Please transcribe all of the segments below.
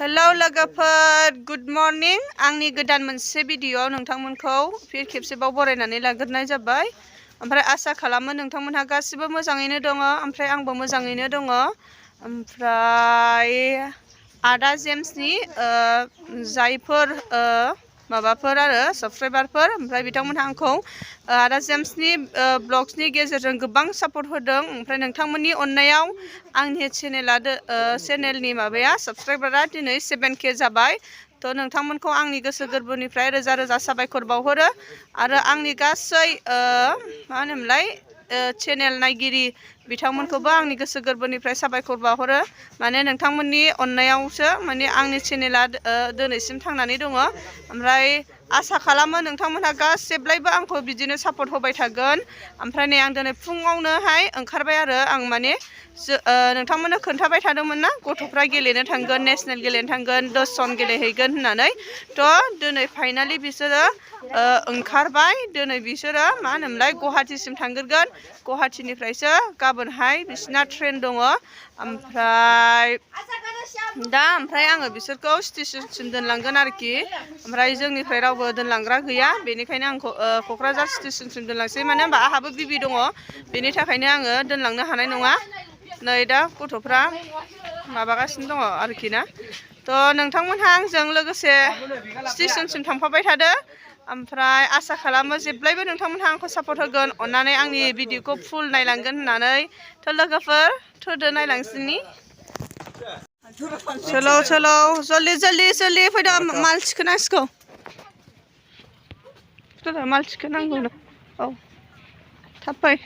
Hello लोगोफोर good morning आंनि गोदान मोनसे भिडिअ नोंथांमोनखौ फिन खेबसेबाव बरायनानै लाग्रोनाय जाबाय ओमफ्राय आसा खालामो नोंथांमोनहा गासिबो मोजाङैनो दङ ओमफ्राय आंबो मोजाङैनो दङ ओमफ्राय आदा जेम्सनि जायफोर माबाफोर आरो साबस्क्राइबारफोर ओमफ्राय बिथांमोनहा आंखौ आदा जेम्सनि ब्लग्सनि गेजेरजों गोबां सापर्ट होदों ओमफ्राय नोंथांमोननि अननायाव आंनि चेनेलनि माबाया साबस्क्राइबारा दिनै 7K जाबाय थ' नोंथांमोनखौ आंनि गोसो गोरबोनिफ्राय रोजा रोजा साबायखर बावहरो आरो आंनि गासै मा होनोमोनलाय चेनेल नायगिरि बिथांमोनखौबो आंनि गोसो गोरबोनिफ्राय साबायखर बावहरो माने नोंथांमोननि अननायावसो माने आंनि चेनेला दिनैसिम थांनानै दङ ओमफ्राय आसा खालामो नोंथांमोनहा गासिब्लायबो आंखौ बिदिनो सापर्ट होबाय थागोन ओमफ्राय नै आं दिनै फुङावनोहाय ओंखारबाय आरो आं माने नोंथांमोननो खोन्थाबाय थादोंमोन ना गथ'फ्रा गेलेनो थांगोन नेसनेल गेलेनो थांगोन 10 जन गेलेहैगोन होननानै थ' दिनै फाइनालि बिसोरो ओंखारबाय दिनै बिसोरो मा होनोमोनलाय गुवाहाटीसिम थांगोरगोन गुवाहाटीनिफ्रायसो गाबोनहाय बिसिना ट्रेन दङ ओमफ्राय आङो बिसोरखौ स्टेशनसिम दोनलांगोन आरोखि ओमफ्राय जोंनिफ्राय रावबो दोनलांग्रा गैया बेनिखायनो आंखौ क'क्राझार स्टेशनसिम दोनलांसै मानो होनबा आंहाबो बिबि दङ बेनि थाखायनो आङो दोनलांनो हानाय नङा नै दा गथ'फ्रा माबागासिनो दङ आरोखि ना थ' नोंथांमोनहा आंजों लोगोसे स्टेशनसिम थांफाबाय थादो ओमफ्राय आसा खालामो जेब्लायबो नोंथांमोनहा आंखौ सापर्ट होगोन अन्नानै आंनि भिडिअखौ फुल नायलांगोन होननानै थ' लोगोफोर थोदो नायलांसिनि चलो जल्दि फैदो माल थिखोनांसिगौ माल थिखोनांगौ औ थाब फै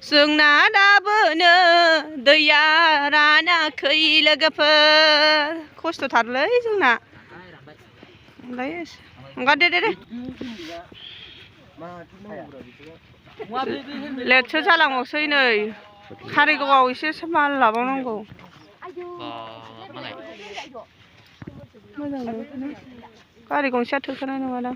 जोंना दाबोनो दैया रानाखै लोगोफोर खस्थ'थारलै जोंना दे लेटसो जालांबावसै नै कारिगावआव एसे माल लाबावनांगौ मोजां गारि गंसेया थोखानाय नङादां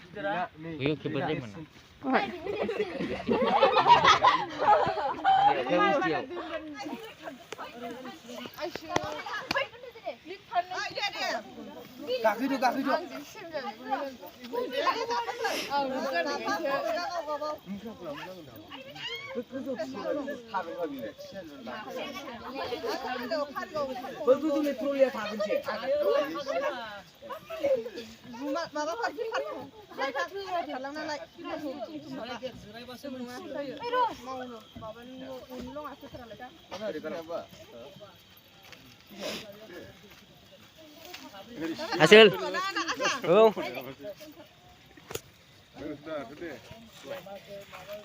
hasil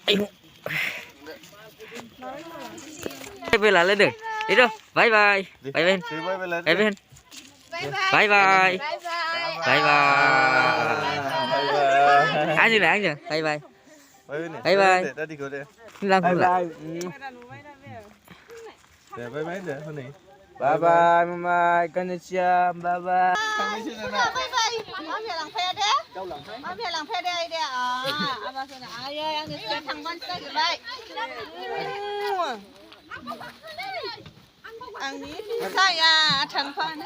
ayo lalu deh itu bye bye anh bye bye tadi kau deh bye bye bye bye mwnbai konnichiwa bye bye आंनि फिसाया थांफानो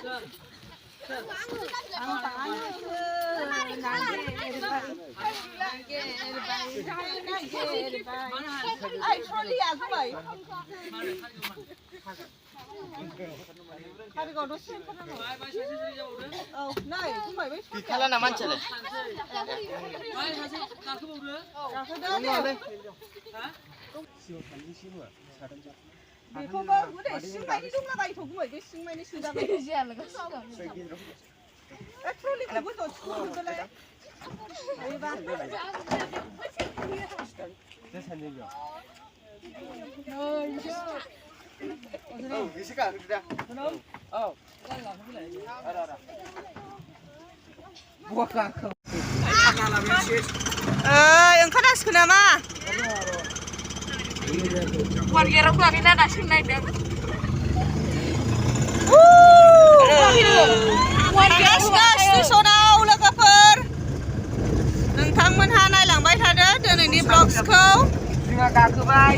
ओंखारनांसिगोन नामा वारगेराव फैयाखैना दासिम नायदों स्टेशनाव लोगोफोर नोंथांमोनहा नायलांबाय थादो दिनैनि ब्लग्सखौ गाखोबाय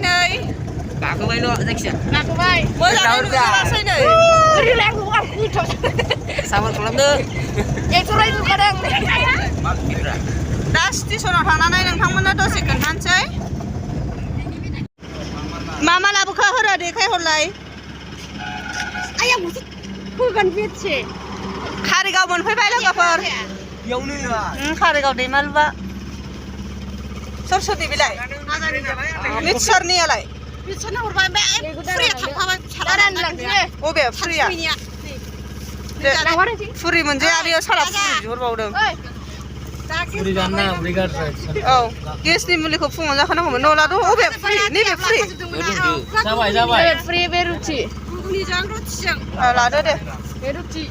नै गाखोबायल' जायखिया गाखोबाय मोजाङै नुजायासै नै Sabar खालामदो. दा स्टेसनाव थांनानै नोंथांमोननो दसे खोन्थानोसै. मा लाबोखो होरो देखायहरलाय. कारिगाव मोनफैबाय लोगोफोर. कारिगाव दैमालुआ. सोर सोरनि बेलाय? मिक्सारनियालाय? मिक्सारनि हरबाय फ्रिया थांफाबाय. अबे फ्रिया? फुरि मोनजाया बेयो साला फुरि बिहरबावदों. औ गेसनि मुलिखौ फुङाव जाखानांगौमोन. न'लाथ' अबे फ्रि? नैबे फ्रि? जाबाय फ्रि बे रुटि गुगुनिजों रुटिजों लादो दे बे रुटि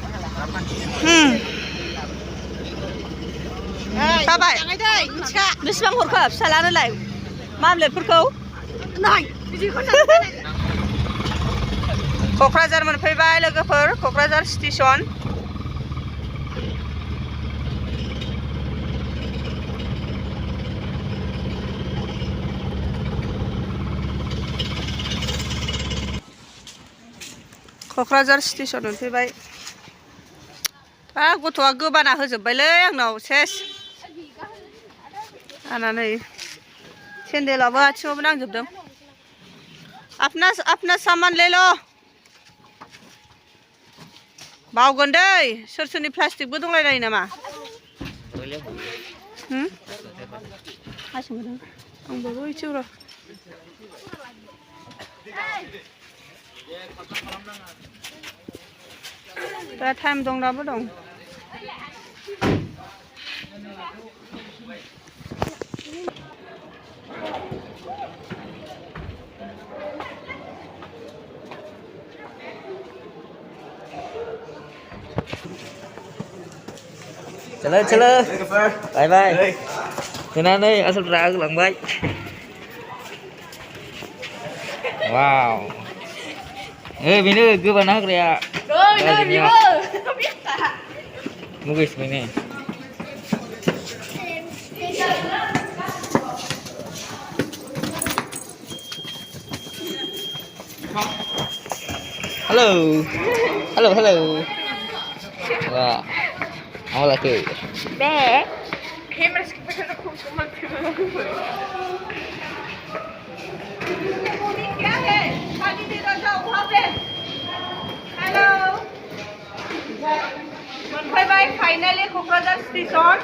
जाबाय बेसेबां हरखो फिसालानोलाय मामलेटफोरखौ? क'क्राझार मोनफैबाय लोगोफोर. क'क्राझार स्टेसन. क'क्राझार स्टेसन मोनफैबाय. गथ'आ गोबाना होजोब्बायलै आंनाव सेस. आंना नै सेन्देलाबो आथिङावबो नांजोबदों. अपना सामान ले लो. बावगोन दै. सोरनि प्लास्टिकबो दंलायलायो नामा? आंबो बैथिं र'. दा टाइम दं दाबो दं. Chalo. Bye. Tenan ơi, asal ra gelangbay. Wow. Bini gwbang nak ya. Mugis bini. Halo. Wah. Mau lagi. Be hello मोनफैबाय फाइनालि क'क्राझार स्टेसन.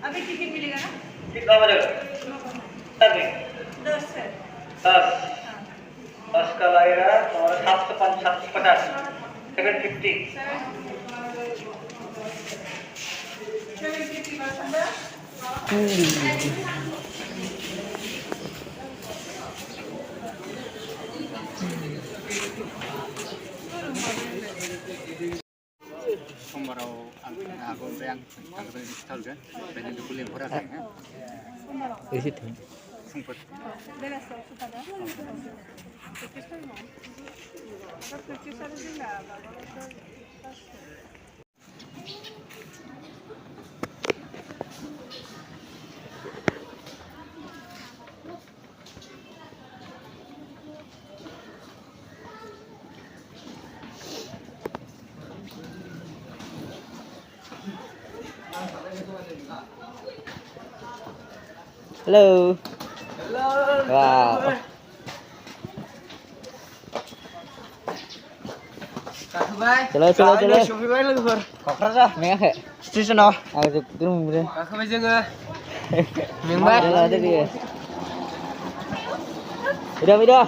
अभी टिकट मिलेगा ना? कितना बजेगा? 10 का लगेगा और 750 750 समबाराव आंखौ ओमफ्राय आं थांग्रोनो खिथाहरगोन ओमफ्राय नोंखौ लेंहराखै समफोर Halo. Wow. Chalo. सफैबाय लोगोफोर क'क्राझार मेङाखै? स्टेसनाव आं जोबदों मोनदों. गाखोबाय जोङो. मेंबाय. Ada dia. Udah.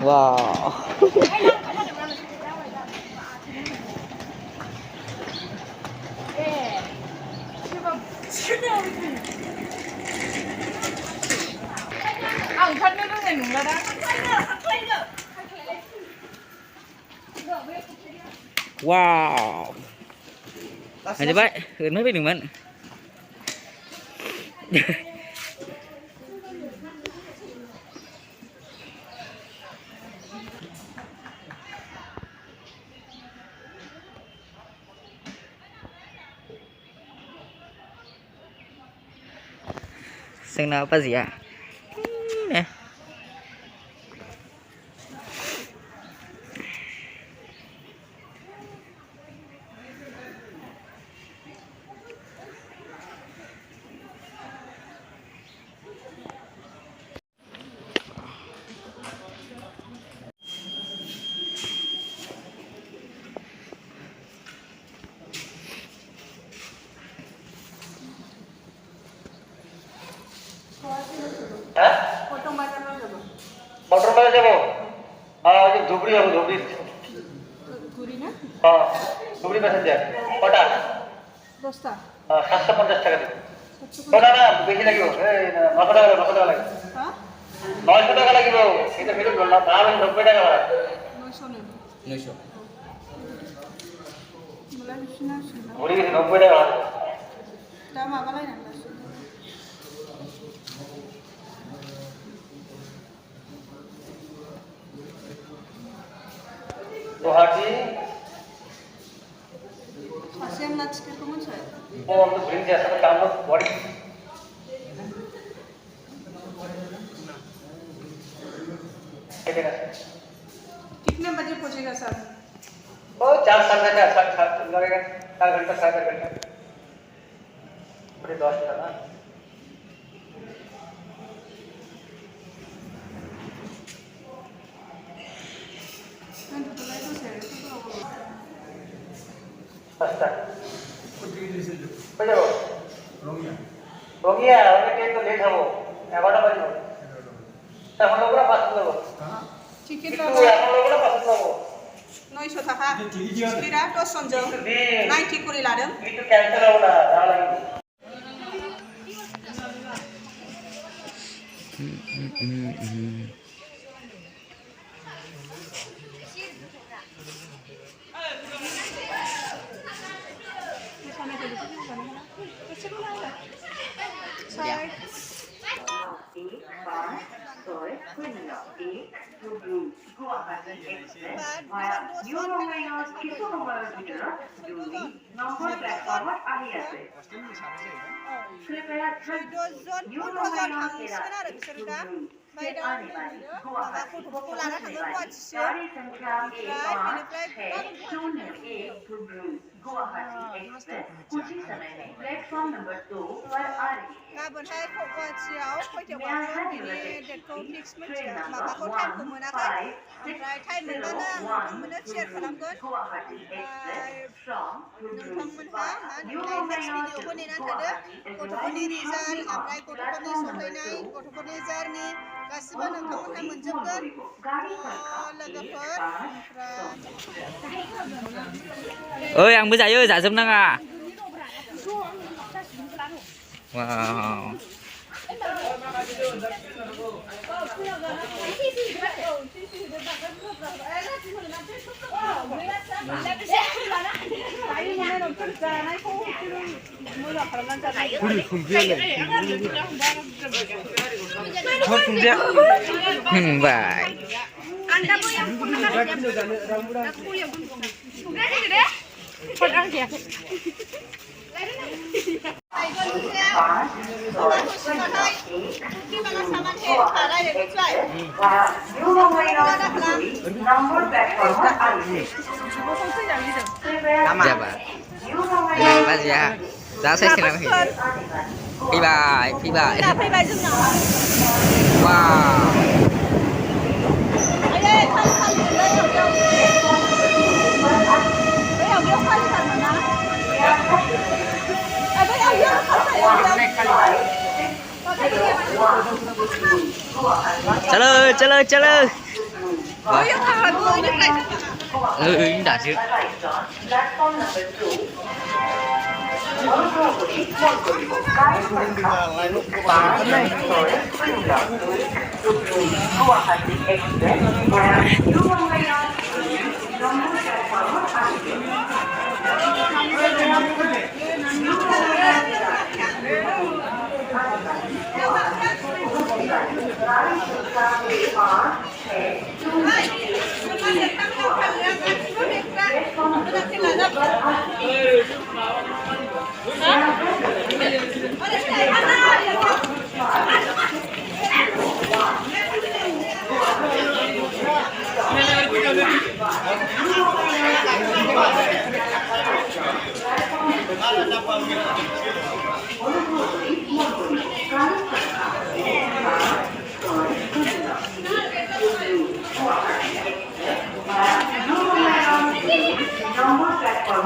Wow. Ang thân nó thành rồi đó. Wow. Hadi bay, ırma benim ben. Xem nào apa gì à? Nè. Motor में जाबो যে ধুবড়ি যাবো ধুবড়ি ঘুরি না হ্যাঁ ধুবড়ি প্যাসেঞ্জার কটা 10টা 750 টাকা দিবো কটা না বেশি লাগিব এই 900 টাকা লাগিব হ্যাঁ 900 টাকা লাগিব এটা ফেরত বললাম দাম 90 টাকা ভাড়া 900 নেব 900. বলা কিছু না শুনা ঘুরি গেছে 90 টাকা ভাড়া তা মাবালাই না গুয়াহাটি আসেন না আজকে কেমন আছে ও আমরা ঘুরে যে আসলে কাম বডি ठीक है कितने बजे पहुंचेगा सर वो 4-7 घंटा 7 लगेगा 4 घंटा 7 घंटा पूरे 10 था ना अच्छा बजाओ रोगिया हमें ट्रेन तो लेट हबो 11টা বাজে এখন লোকরা পাস করব টিকিট কিন্তু এখন লোকরা পাস করব 900 টাকা টিকিটआ 10 जनजों 90 করে লাदों itu cancel হবো না দাও লাগবে प्लेटफॉर्म नंबर 2 पर आ रही है गाबोनहाय गुवाहाटीयाव खयथायाव थांगोन बिनि डेटखौ फिक्स मिथिया माबाखौ टाइमखौ मोनाखै ओमफ्राय टाइम मोनबानो आं नोंथांमोननो शेयार खालामगोन नोंथांमोनहा नेक्स्ट भिडिअखौ नेनानै थादो गथ'फोरनि रिजाल्ट ओमफ्राय गथ'फोरनि सफैनाय गथ'फोरनि जारनि गासिबो नोंथांमोनहा मोनजोबगोन लोगोफोर ओमफ्राय Ơi, ăn bữa giờ ơi, dạ dâm năng à. Wow. Mwnbai. Dạ bà. Bà gì à? Giá sẽ xem hình. Phi bài, phi bài. Wow. Chalo. Đã chứ. Platform number 2 얼굴이 먹고 구와하지 엑스프레스 유명한 정부 플랫폼을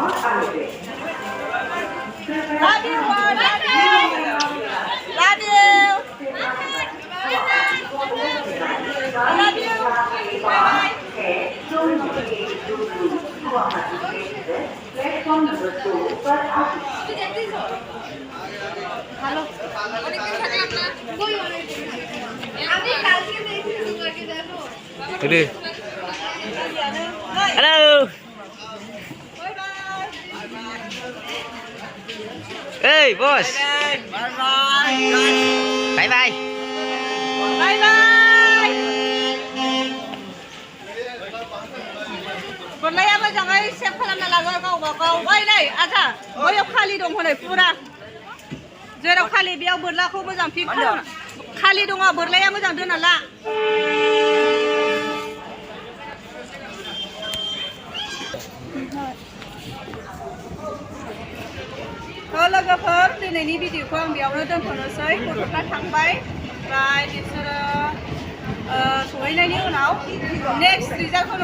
platform number 2 पर Đi. Hello. Hey, boss. Bye bye. Bye bye. Bye bye. Berlaya moजाङै save खालामना लागो गावबा गाव ओइ नै आजा बैयाव खालि दं हनै पुरा जेराव खालि बेयाव बोरलाखौ मोजां फिट खालाम खालि दङ बोरलाया मोजां दोनना ला लोगोफोर दिनैनि भिडिअखौ आं बेयावनो दोनथ'नोसै गथ'फ्रा थांबाय ओमफ्राय बिसोरो सहैनायनि उनाव नेक्स्ट रिजाल्टखौ